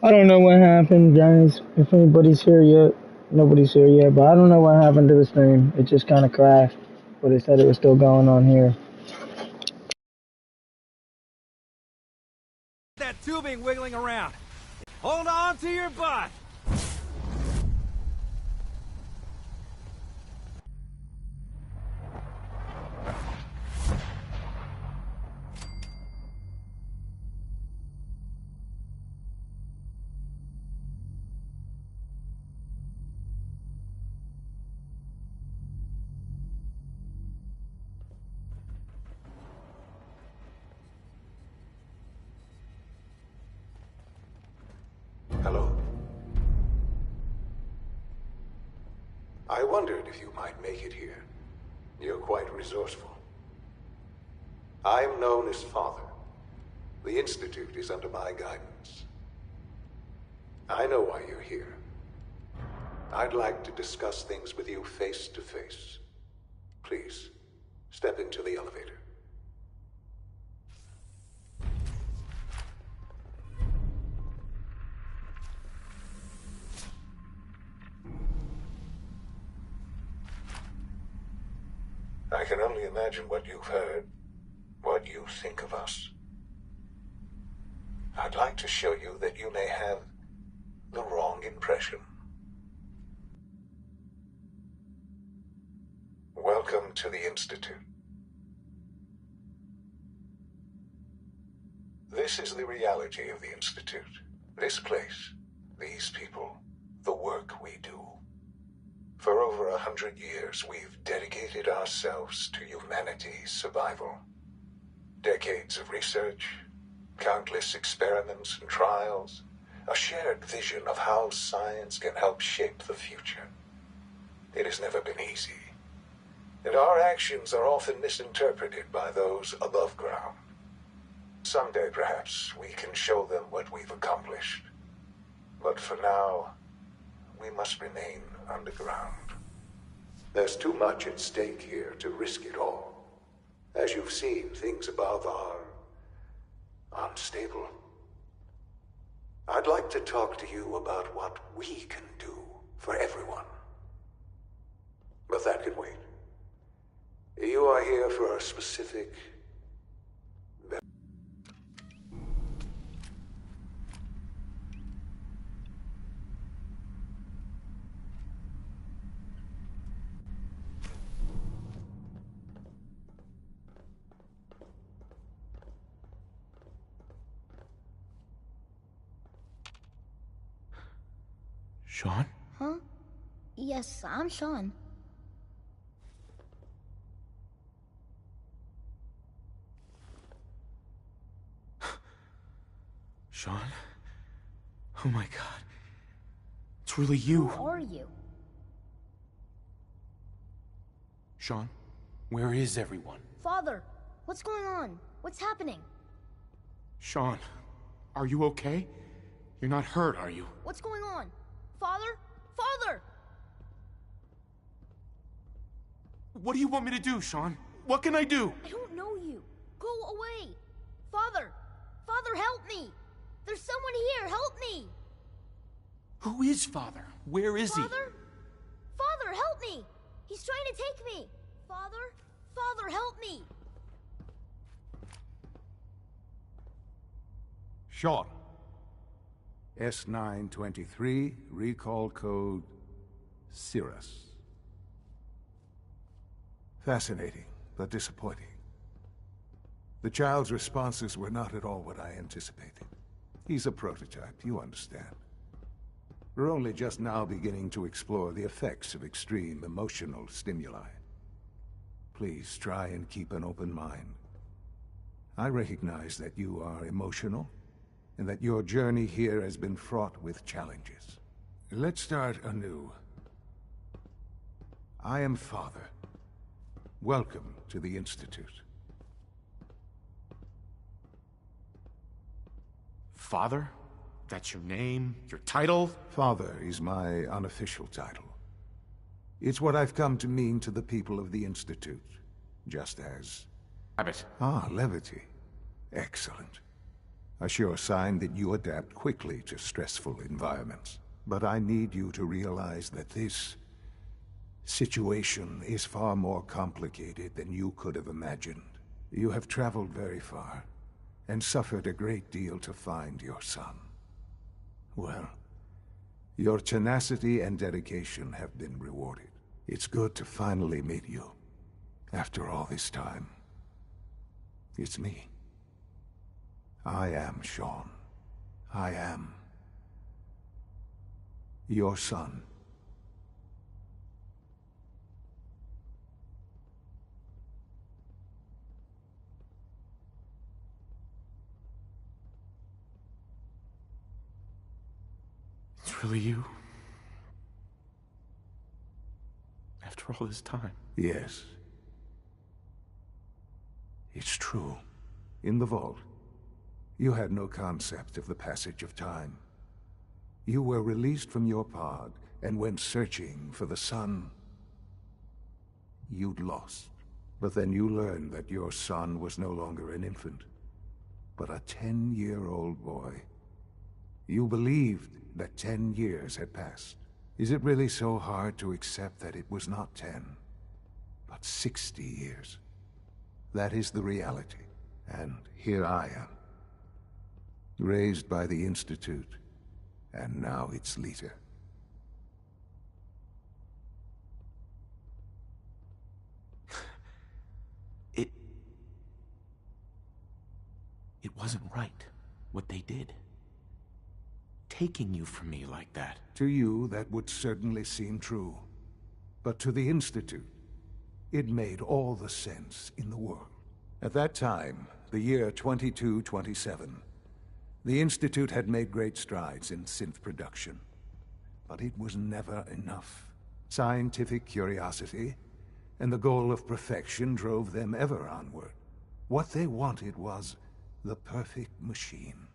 I don't know what happened, guys. If anybody's here yet, nobody's here yet, but I don't know what happened to the stream. It just kind of crashed, but it said it was still going on here. That tubing wiggling around. Hold on to your butt. Hello? I wondered if you might make it here. You're quite resourceful. I'm known as Father. The Institute is under my guidance. I know why you're here. I'd like to discuss things with you face to face. Please, step into the elevator. I can only imagine what you've heard, what you think of us. I'd like to show you that you may have the wrong impression. Welcome to the Institute. This is the reality of the Institute. This place, these people, the work we do. For over 100 years, we've dedicated ourselves to humanity's survival. Decades of research, countless experiments and trials, a shared vision of how science can help shape the future. It has never been easy, and our actions are often misinterpreted by those above ground. Someday, perhaps, we can show them what we've accomplished. But for now, we must remain underground. There's too much at stake here to risk it all. As you've seen, things above are unstable. I'd like to talk to you about what we can do for everyone. But that can wait. You are here for a specific... Sean? Huh? Yes, I'm Sean. Sean? Oh my god. It's really you. Who are you? Sean, where is everyone? Father, what's going on? What's happening? Sean, are you okay? You're not hurt, are you? What's going on? Father? Father! What do you want me to do, Sean? What can I do? I don't know you. Go away. Father! Father, help me! There's someone here, help me! Who is Father? Where is he? Father? Father, help me! He's trying to take me! Father? Father, help me! Sean. S923, recall code Cirrus. Fascinating, but disappointing. The child's responses were not at all what I anticipated. He's a prototype, you understand. We're only just now beginning to explore the effects of extreme emotional stimuli. Please try and keep an open mind. I recognize that you are emotional, and that your journey here has been fraught with challenges. Let's start anew. I am Father. Welcome to the Institute. Father? That's your name? Your title? Father is my unofficial title. It's what I've come to mean to the people of the Institute. Just as... Abbott. Ah, levity. Excellent. A sure sign that you adapt quickly to stressful environments. But I need you to realize that this situation is far more complicated than you could have imagined. You have traveled very far, and suffered a great deal to find your son. Well, your tenacity and dedication have been rewarded. It's good to finally meet you. After all this time. It's me. I am Sean. I am your son. It's really you? After all this time? Yes. It's true. In the vault, you had no concept of the passage of time. You were released from your pod and went searching for the son you'd lost. But then you learned that your son was no longer an infant, but a 10-year-old boy. You believed that 10 years had passed. Is it really so hard to accept that it was not 10, but 60 years? That is the reality. And here I am, raised by the Institute, and now its leader. It wasn't right, what they did. Taking you from me like that. To you, that would certainly seem true. But to the Institute, it made all the sense in the world. At that time, the year 2227, the Institute had made great strides in synth production. But it was never enough. Scientific curiosity and the goal of perfection drove them ever onward. What they wanted was the perfect machine.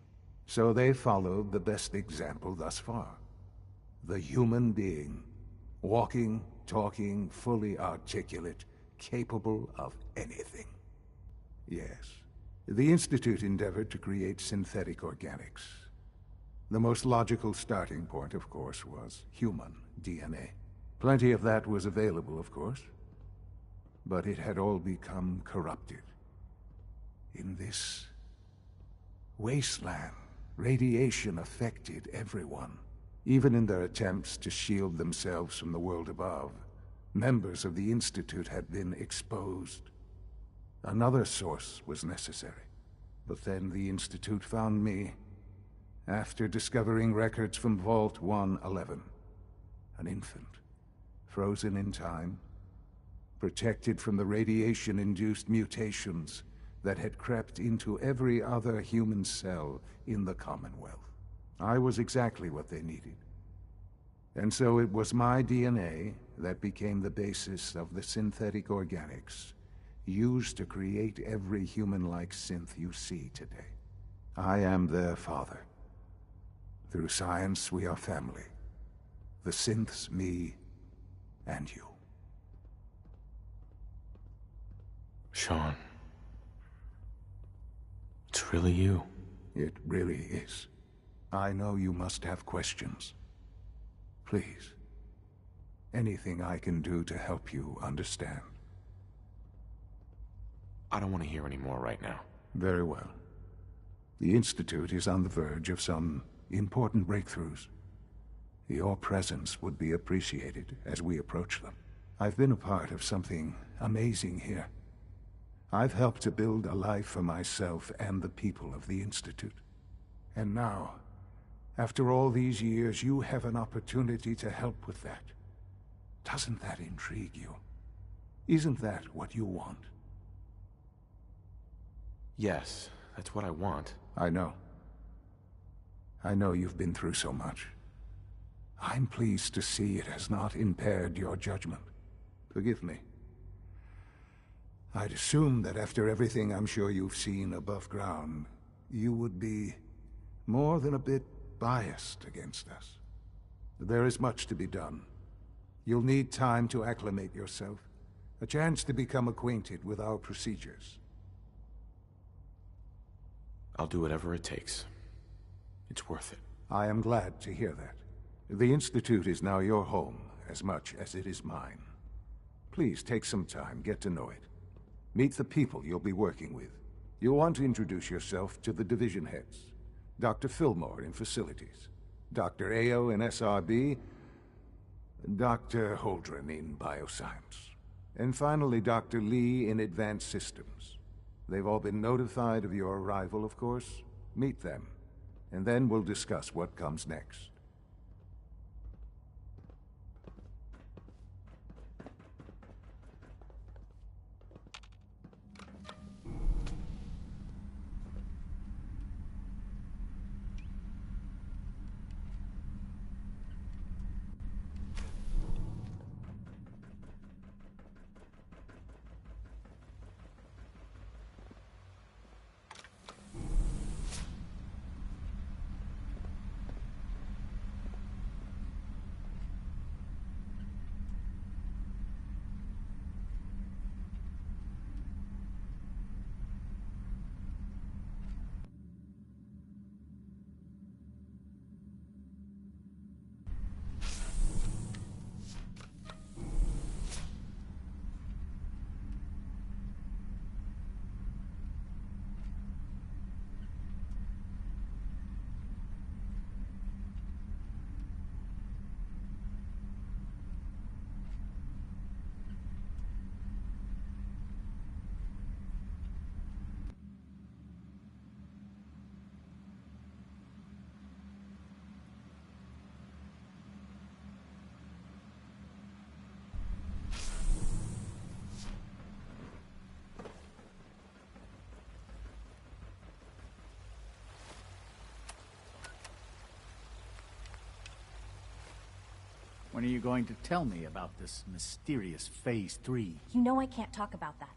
So they followed the best example thus far. The human being, walking, talking, fully articulate, capable of anything. Yes, the Institute endeavored to create synthetic organics. The most logical starting point, of course, was human DNA. Plenty of that was available, of course, but it had all become corrupted. In this wasteland, radiation affected everyone. Even in their attempts to shield themselves from the world above, members of the Institute had been exposed. Another source was necessary. But then the Institute found me, after discovering records from Vault 111. An infant, frozen in time, protected from the radiation-induced mutations that had crept into every other human cell in the Commonwealth. I was exactly what they needed. And so it was my DNA that became the basis of the synthetic organics used to create every human-like synth you see today. I am their father. Through science, we are family. The synths, me, and you. Sean. It's really you. It really is. I know you must have questions. Please. Anything I can do to help you understand. I don't want to hear any more right now. Very well. The Institute is on the verge of some important breakthroughs. Your presence would be appreciated as we approach them. I've been a part of something amazing here. I've helped to build a life for myself and the people of the Institute. And now, after all these years, you have an opportunity to help with that. Doesn't that intrigue you? Isn't that what you want? Yes, that's what I want. I know. I know you've been through so much. I'm pleased to see it has not impaired your judgment. Forgive me. I'd assumed that after everything I'm sure you've seen above ground, you would be more than a bit biased against us. There is much to be done. You'll need time to acclimate yourself, a chance to become acquainted with our procedures. I'll do whatever it takes. It's worth it. I am glad to hear that. The Institute is now your home, as much as it is mine. Please take some time, get to know it. Meet the people you'll be working with. You'll want to introduce yourself to the division heads. Dr. Fillmore in Facilities, Dr. Ayo in SRB, Dr. Holdren in Bioscience, and finally Dr. Lee in Advanced Systems. They've all been notified of your arrival, of course. Meet them, and then we'll discuss what comes next. When are you going to tell me about this mysterious Phase 3? You know I can't talk about that.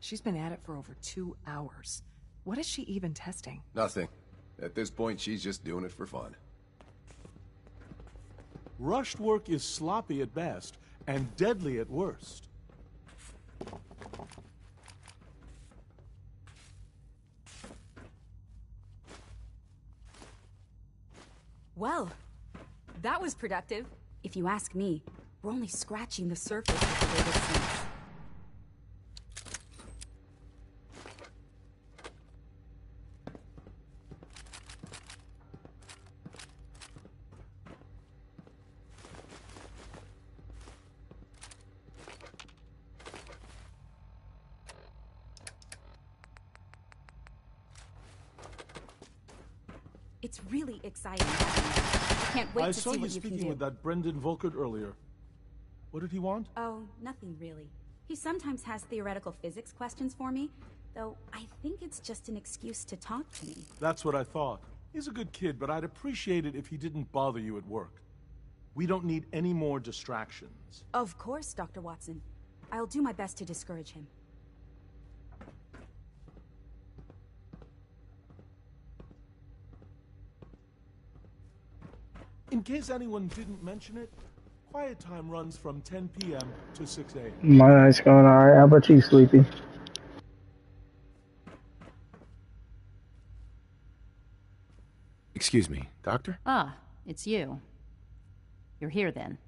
She's been at it for over 2 hours. What is she even testing? Nothing. At this point, she's just doing it for fun. Rushed work is sloppy at best and deadly at worst. Well, that was productive. If you ask me, we're only scratching the surface of the way this seems. It's really exciting. I can't wait I to saw see you what you can speaking do. with that Brendan Volkert earlier. What did he want? Oh, nothing really. He sometimes has theoretical physics questions for me, though I think it's just an excuse to talk to me. That's what I thought. He's a good kid, but I'd appreciate it if he didn't bother you at work. We don't need any more distractions. Of course, Dr. Watson. I'll do my best to discourage him. In case anyone didn't mention it, quiet time runs from 10 p.m. to 6 a.m. My night's going alright. How about you, Sleepy? Excuse me, Doctor? Ah, it's you. You're here then.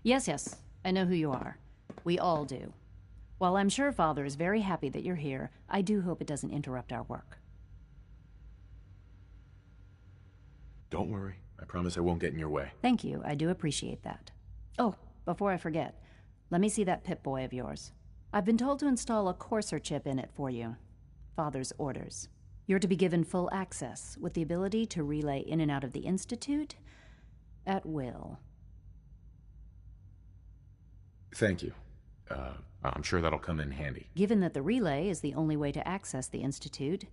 Yes, I know who you are. We all do. While I'm sure Father is very happy that you're here, I do hope it doesn't interrupt our work. Don't worry. I promise I won't get in your way. Thank you, I do appreciate that. Oh, before I forget, let me see that Pip-Boy of yours. I've been told to install a Courser chip in it for you. Father's orders. You're to be given full access, with the ability to relay in and out of the Institute at will. Thank you. I'm sure that'll come in handy. Given that the relay is the only way to access the Institute,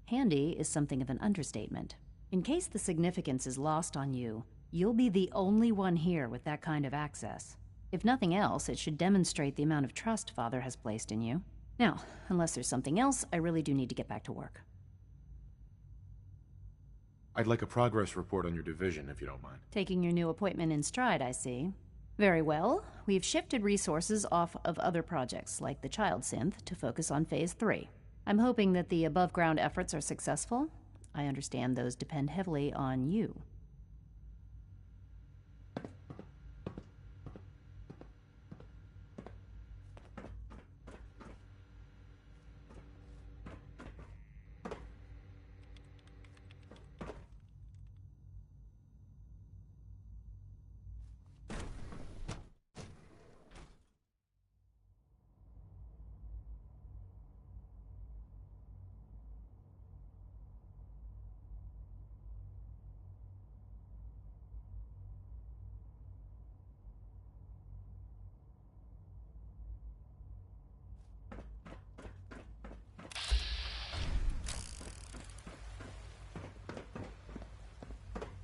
handy is something of an understatement. In case the significance is lost on you, you'll be the only one here with that kind of access. If nothing else, it should demonstrate the amount of trust Father has placed in you. Now, unless there's something else, I really do need to get back to work. I'd like a progress report on your division, if you don't mind. Taking your new appointment in stride, I see. Very well. We've shifted resources off of other projects, like the child synth, to focus on Phase 3. I'm hoping that the above-ground efforts are successful. I understand those depend heavily on you.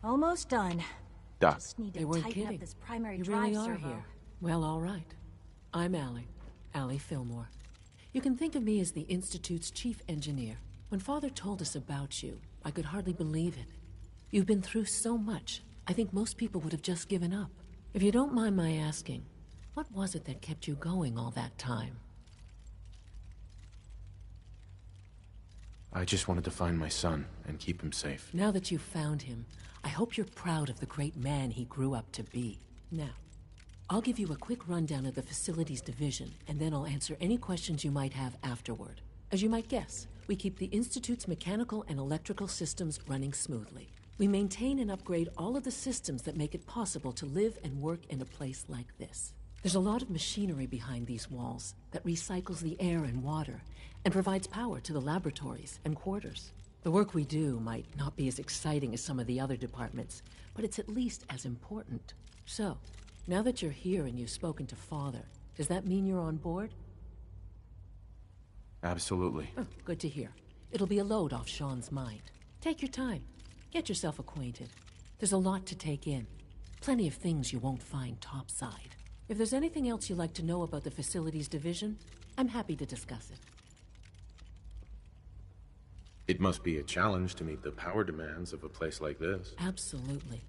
Almost done. Doc. Just need to They weren't tighten kidding. up this primary You drive really are servo. here. Well, all right. I'm Allie Fillmore. You can think of me as the Institute's chief engineer. When Father told us about you, I could hardly believe it. You've been through so much, I think most people would have just given up. If you don't mind my asking, what was it that kept you going all that time? I just wanted to find my son and keep him safe. Now that you've found him, I hope you're proud of the great man he grew up to be. Now, I'll give you a quick rundown of the Facilities Division, and then I'll answer any questions you might have afterward. As you might guess, we keep the Institute's mechanical and electrical systems running smoothly. We maintain and upgrade all of the systems that make it possible to live and work in a place like this. There's a lot of machinery behind these walls that recycles the air and water and provides power to the laboratories and quarters. The work we do might not be as exciting as some of the other departments, but it's at least as important. So, now that you're here and you've spoken to Father, does that mean you're on board? Absolutely. Oh, good to hear. It'll be a load off Sean's mind. Take your time. Get yourself acquainted. There's a lot to take in. Plenty of things you won't find topside. If there's anything else you'd like to know about the Facilities Division, I'm happy to discuss it. It must be a challenge to meet the power demands of a place like this. Absolutely.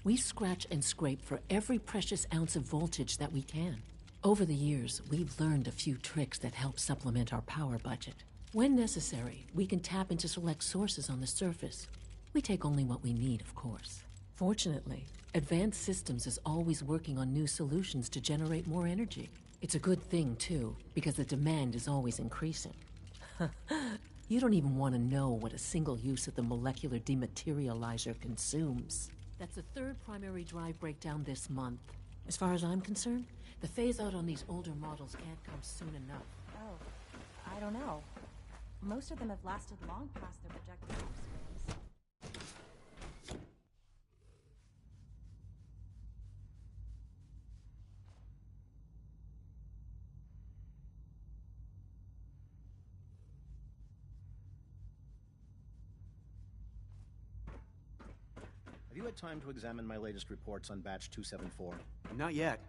We scratch and scrape for every precious ounce of voltage that we can. Over the years, we've learned a few tricks that help supplement our power budget. When necessary, we can tap into select sources on the surface. We take only what we need, of course. Fortunately, Advanced Systems is always working on new solutions to generate more energy. It's a good thing, too, because the demand is always increasing. You don't even want to know what a single use of the molecular dematerializer consumes. That's the third primary drive breakdown this month. As far as I'm concerned, the phase-out on these older models can't come soon enough. Oh, I don't know. Most of them have lasted long past their projected lifespans. Have you had time to examine my latest reports on Batch 274? Not yet.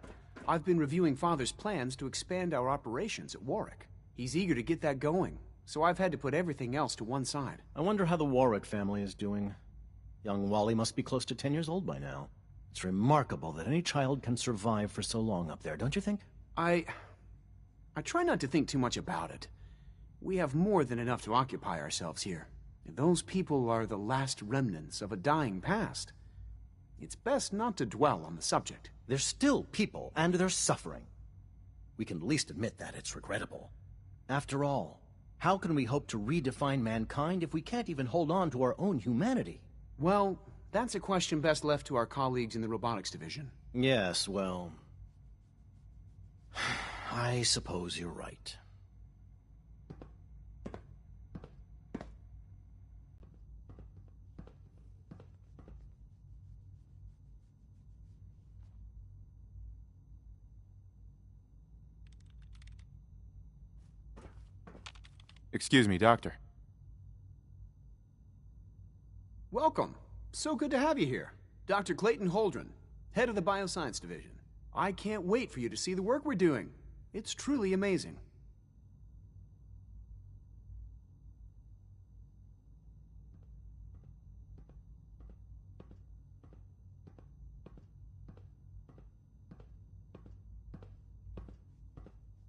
I've been reviewing Father's plans to expand our operations at Warwick. He's eager to get that going, so I've had to put everything else to one side. I wonder how the Warwick family is doing. Young Wally must be close to 10 years old by now. It's remarkable that any child can survive for so long up there, don't you think? I try not to think too much about it. We have more than enough to occupy ourselves here. Those people are the last remnants of a dying past. It's best not to dwell on the subject. They're still people, and they're suffering. We can at least admit that it's regrettable. After all, how can we hope to redefine mankind if we can't even hold on to our own humanity? Well, that's a question best left to our colleagues in the robotics division. Yes, well... I suppose you're right. Excuse me, Doctor. Welcome. So good to have you here. Dr. Clayton Holdren, head of the Bioscience Division. I can't wait for you to see the work we're doing. It's truly amazing.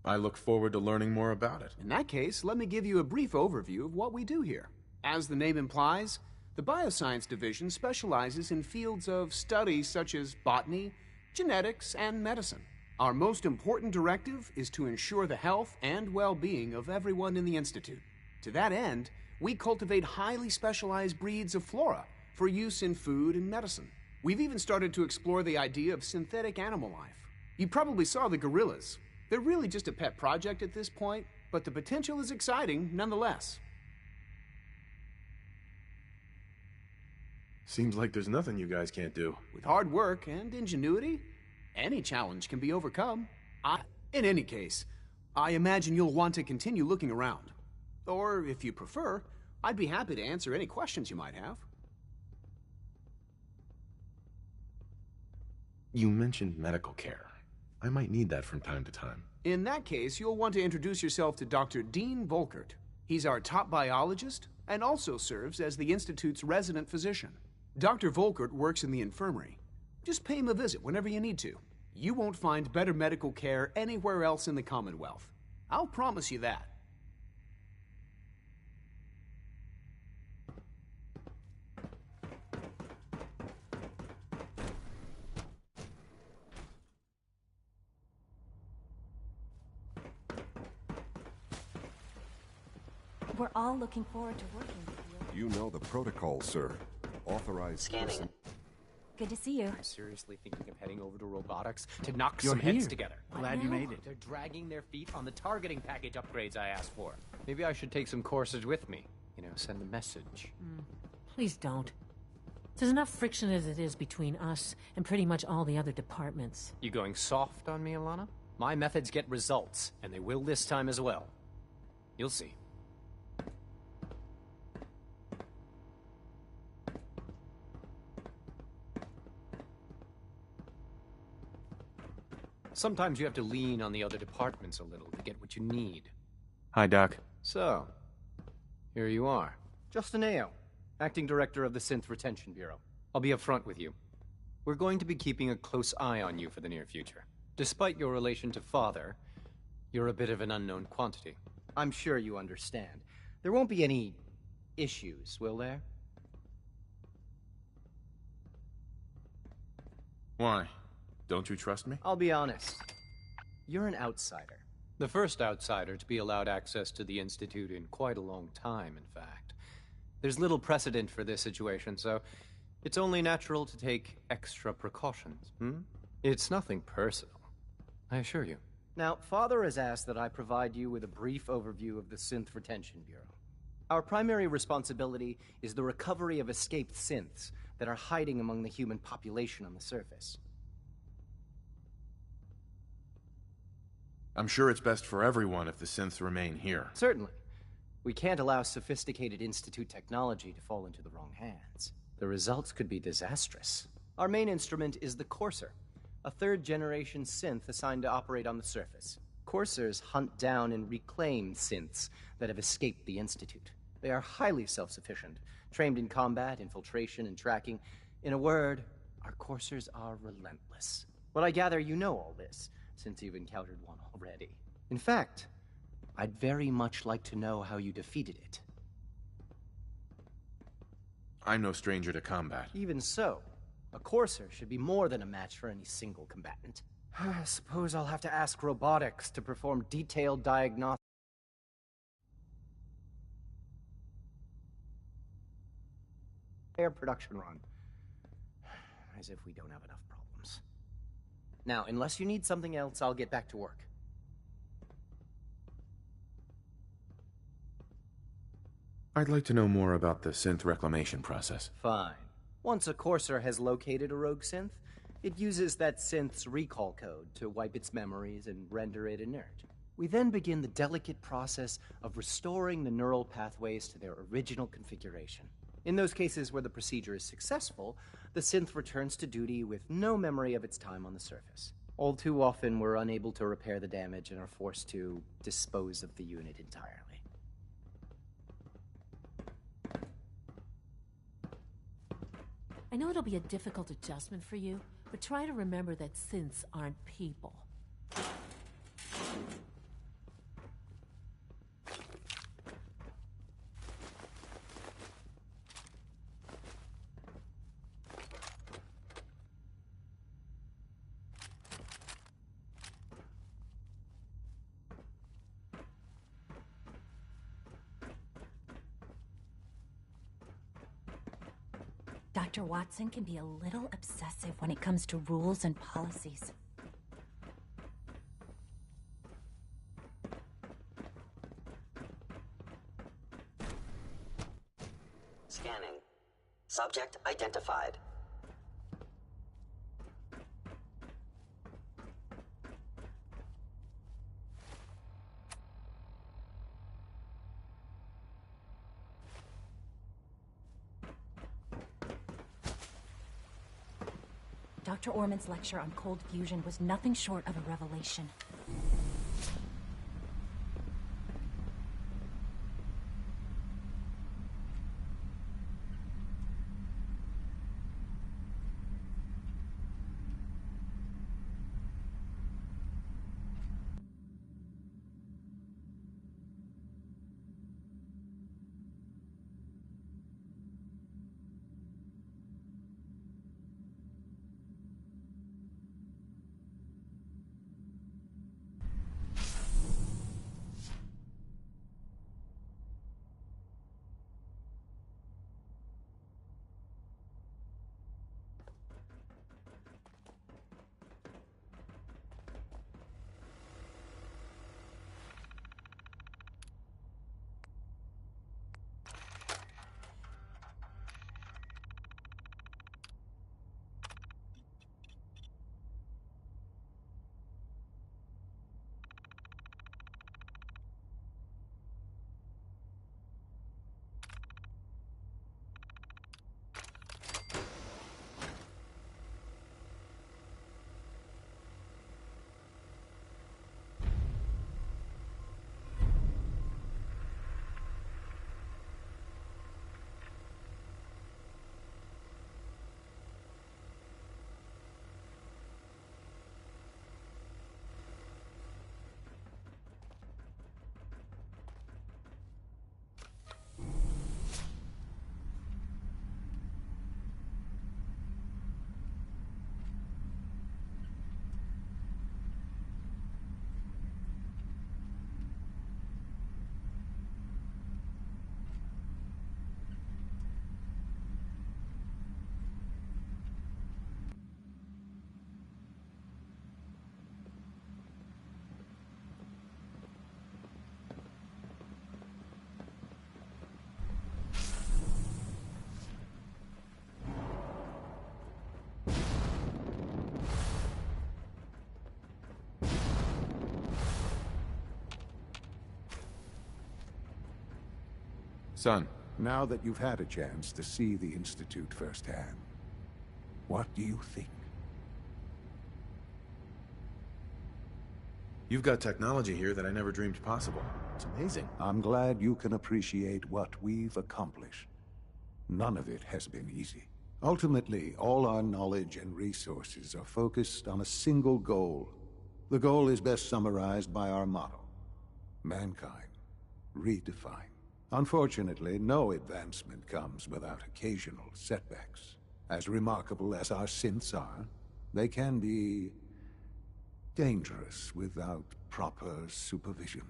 I look forward to learning more about it. In that case, let me give you a brief overview of what we do here. As the name implies, the Bioscience Division specializes in fields of study such as botany, genetics, and medicine. Our most important directive is to ensure the health and well-being of everyone in the Institute. To that end, we cultivate highly specialized breeds of flora for use in food and medicine. We've even started to explore the idea of synthetic animal life. You probably saw the gorillas. They're really just a pet project at this point, but the potential is exciting nonetheless. Seems like there's nothing you guys can't do. With hard work and ingenuity, any challenge can be overcome. In any case, I imagine you'll want to continue looking around. Or, if you prefer, I'd be happy to answer any questions you might have. You mentioned medical care. I might need that from time to time. In that case, you'll want to introduce yourself to Dr. Dean Volkert. He's our top biologist and also serves as the Institute's resident physician. Dr. Volkert works in the infirmary. Just pay him a visit whenever you need to. You won't find better medical care anywhere else in the Commonwealth. I'll promise you that. We're all looking forward to working with you. You know the protocol, sir. Authorized person. Good to see you. I'm seriously thinking of heading over to robotics to knock You're some here. heads together. Glad you made it. They're dragging their feet on the targeting package upgrades I asked for. Maybe I should take some courses with me. You know, send a message. Please don't. There's enough friction as it is between us and pretty much all the other departments. You going soft on me, Alana? My methods get results, and they will this time as well. You'll see. Sometimes you have to lean on the other departments a little to get what you need. Hi, Doc. So, here you are. Justin Ao, Acting Director of the Synth Retention Bureau. I'll be upfront with you. We're going to be keeping a close eye on you for the near future. Despite your relation to Father, you're a bit of an unknown quantity. I'm sure you understand. There won't be any issues, will there? Why? Don't you trust me? I'll be honest. You're an outsider. The first outsider to be allowed access to the Institute in quite a long time, in fact. There's little precedent for this situation, so it's only natural to take extra precautions, It's nothing personal, I assure you. Now, Father has asked that I provide you with a brief overview of the Synth Retention Bureau. Our primary responsibility is the recovery of escaped synths that are hiding among the human population on the surface. I'm sure it's best for everyone if the synths remain here. Certainly. We can't allow sophisticated Institute technology to fall into the wrong hands. The results could be disastrous. Our main instrument is the Courser, a third-generation synth assigned to operate on the surface. Coursers hunt down and reclaim synths that have escaped the Institute. They are highly self-sufficient, trained in combat, infiltration, and tracking. In a word, our Coursers are relentless. But I gather you know all this, since you've encountered one already. In fact, I'd very much like to know how you defeated it. I'm no stranger to combat. Even so, a Courser should be more than a match for any single combatant. I suppose I'll have to ask robotics to perform detailed diagnostics. Fair production run. As if we don't have enough problems. Now, unless you need something else, I'll get back to work. I'd like to know more about the synth reclamation process. Fine. Once a Courser has located a rogue synth, it uses that synth's recall code to wipe its memories and render it inert. We then begin the delicate process of restoring the neural pathways to their original configuration. In those cases where the procedure is successful, the synth returns to duty with no memory of its time on the surface. All too often, we're unable to repair the damage and are forced to dispose of the unit entirely. I know it'll be a difficult adjustment for you, but try to remember that synths aren't people. Dr. Watson can be a little obsessive when it comes to rules and policies. Scanning. Subject identified. Dr. Orman's lecture on cold fusion was nothing short of a revelation. Son. Now that you've had a chance to see the Institute firsthand, what do you think? You've got technology here that I never dreamed possible. It's amazing. I'm glad you can appreciate what we've accomplished. None of it has been easy. Ultimately, all our knowledge and resources are focused on a single goal. The goal is best summarized by our motto: mankind, redefined. Unfortunately, no advancement comes without occasional setbacks. As remarkable as our synths are, they can be dangerous without proper supervision.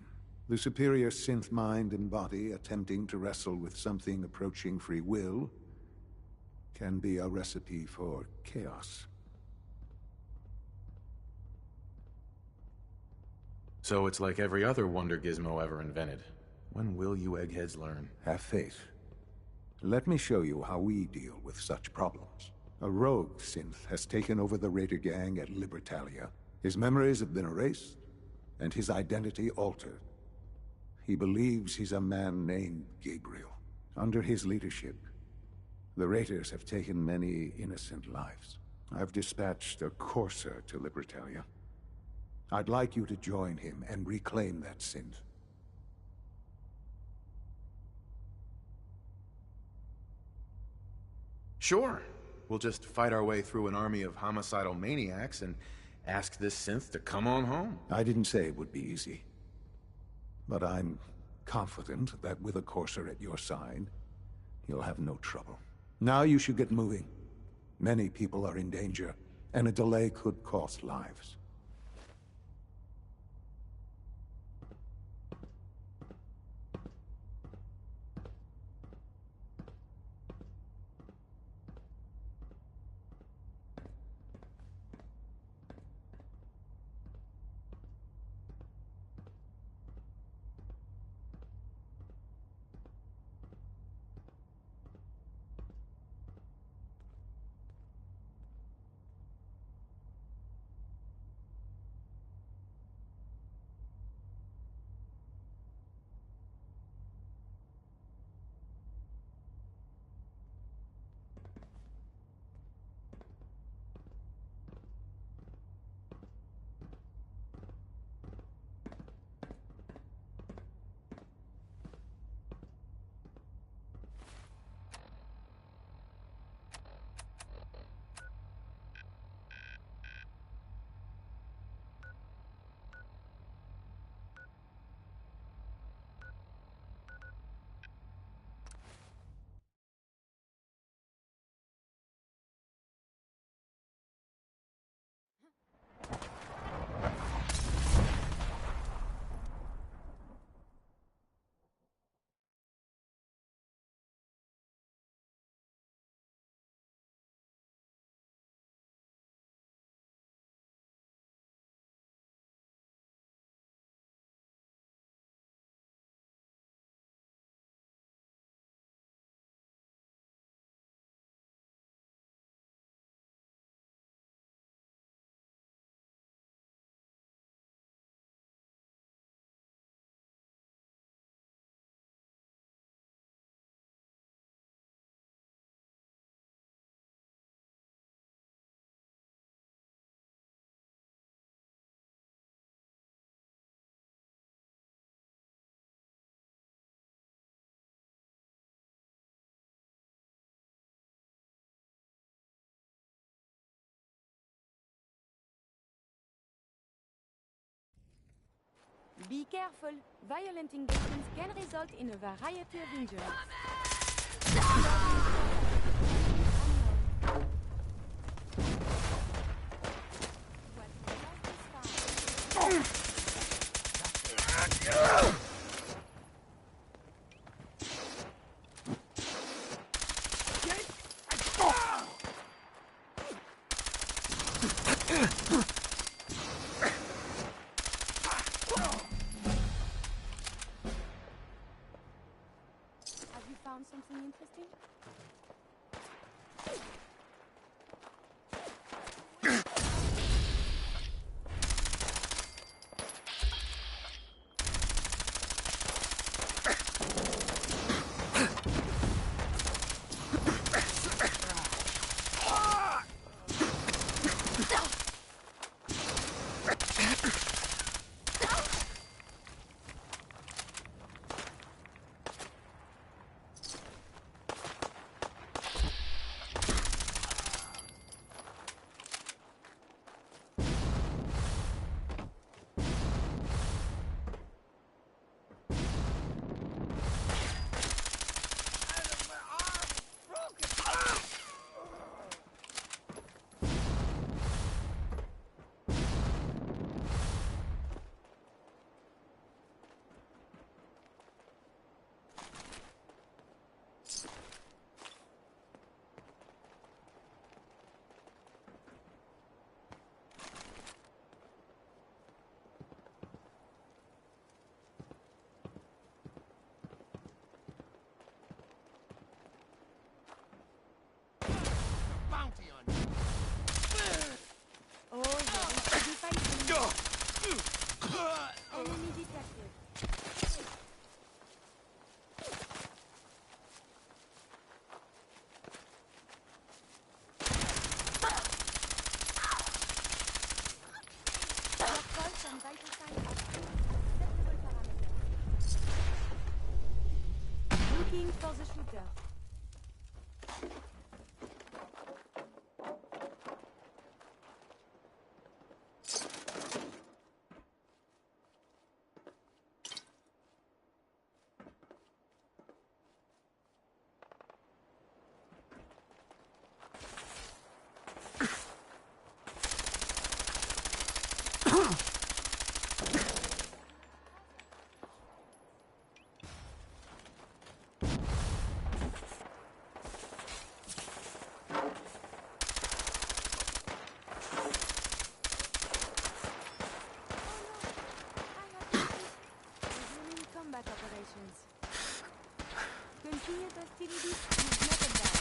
The superior synth mind and body attempting to wrestle with something approaching free will can be a recipe for chaos. So it's like every other wonder gizmo ever invented. When will you eggheads learn? Have faith. Let me show you how we deal with such problems. A rogue synth has taken over the Raider gang at Libertalia. His memories have been erased, and his identity altered. He believes he's a man named Gabriel. Under his leadership, the Raiders have taken many innocent lives. I've dispatched a courser to Libertalia. I'd like you to join him and reclaim that synth. Sure. We'll just fight our way through an army of homicidal maniacs and ask this synth to come on home. I didn't say it would be easy. But I'm confident that with a courser at your side, you'll have no trouble. Now you should get moving. Many people are in danger, and a delay could cost lives. Be careful. Violent engagements can result in a variety of injuries. Have you found something interesting? Oh, yeah, we should be fighting. Enemy detected. Your pulse and vital signs are acceptable parameters. Looking for the shooter. Resuming combat operations. Continued hostilities is not advised.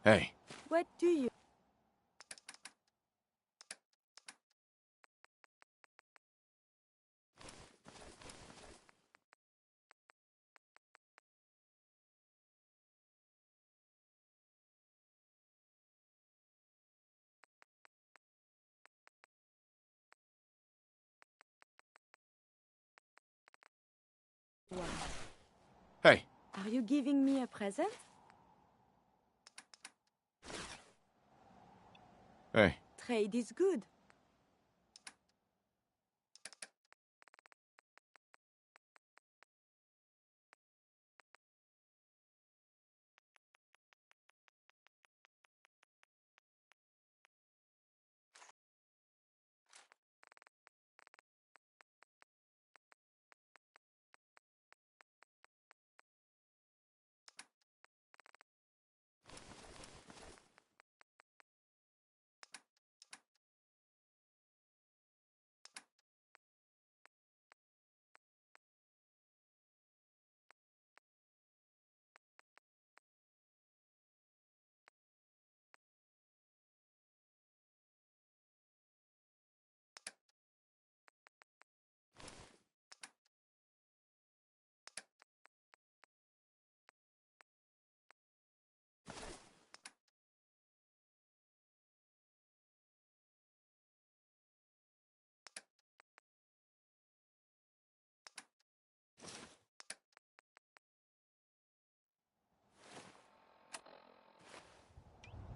Hey. What do you... Hey. Are you giving me a present? Hey. Trade is good.